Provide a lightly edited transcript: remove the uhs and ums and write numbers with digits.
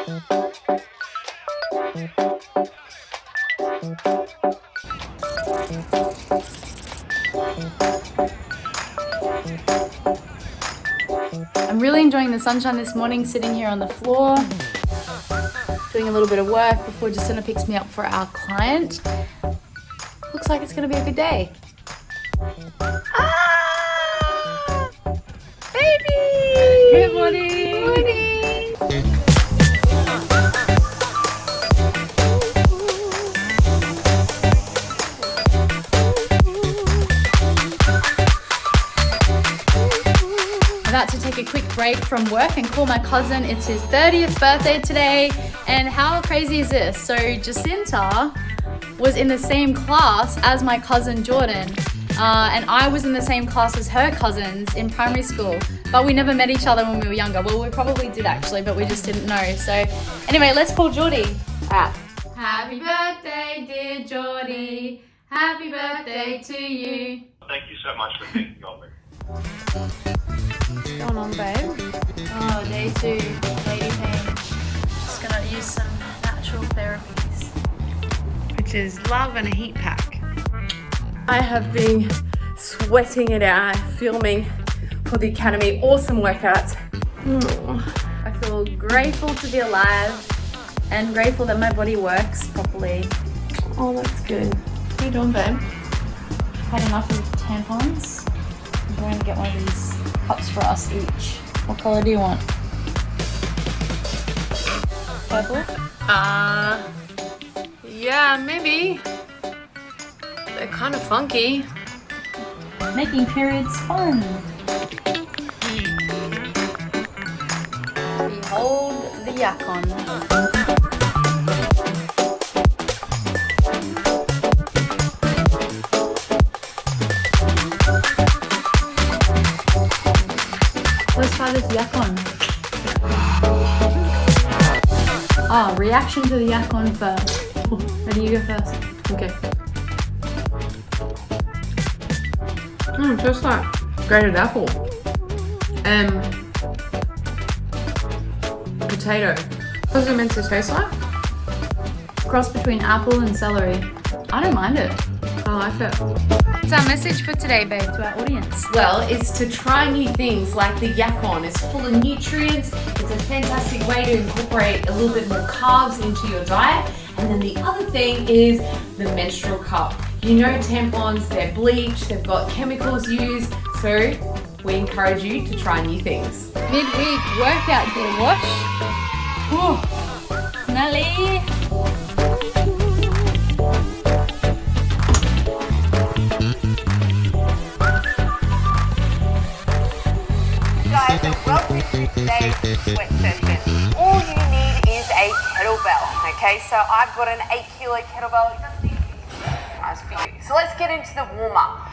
I'm really enjoying the sunshine this morning, sitting here on the floor, doing a little bit of work before Jacinta picks me up for our client. Looks like it's gonna be a good day. Ah! Baby! Good morning! Good morning! About to take a quick break from work and call my cousin. It's his 30th birthday today, and how crazy is this? So Jacinta was in the same class as my cousin Jordan, and I was in the same class as her cousins in primary school, but we never met each other when we were younger. Well, we probably did actually, but we just didn't know. So anyway, let's call Geordie. Happy birthday, dear Geordie. Happy birthday to you. Thank you so much for thinking of me. What's going on, babe? Oh, day 2, lady pain. Just gonna use some natural therapies, which is love and a heat pack. I have been sweating it out, filming for the Academy. Awesome workouts. I feel grateful to be alive and grateful that my body works properly. Oh, that's good. What are you doing, babe? Had enough of tampons. I'm going to get one of these cups for us each. What color do you want? Purple? Yeah, maybe. They're kind of funky. Making periods fun. Behold the YACON. Let's try this YACON. Reaction to the YACON first. Ready, you go first. Okay. Just like grated apple and potato. What is it meant to taste like? Cross between apple and celery. I don't mind it. I like it. What's our message for today, babe, to our audience? Well, it's to try new things like the YACON. It's full of nutrients. It's a fantastic way to incorporate a little bit more carbs into your diet. And then the other thing is the menstrual cup. You know tampons, they're bleached, they've got chemicals used. So we encourage you to try new things. Midweek workout gear wash. Oh, smelly. Guys, welcome to today's sweat session. All you need is a kettlebell, okay? So I've got an 8 kilo kettlebell. It doesn't need to be nice for you. So let's get into the warm up.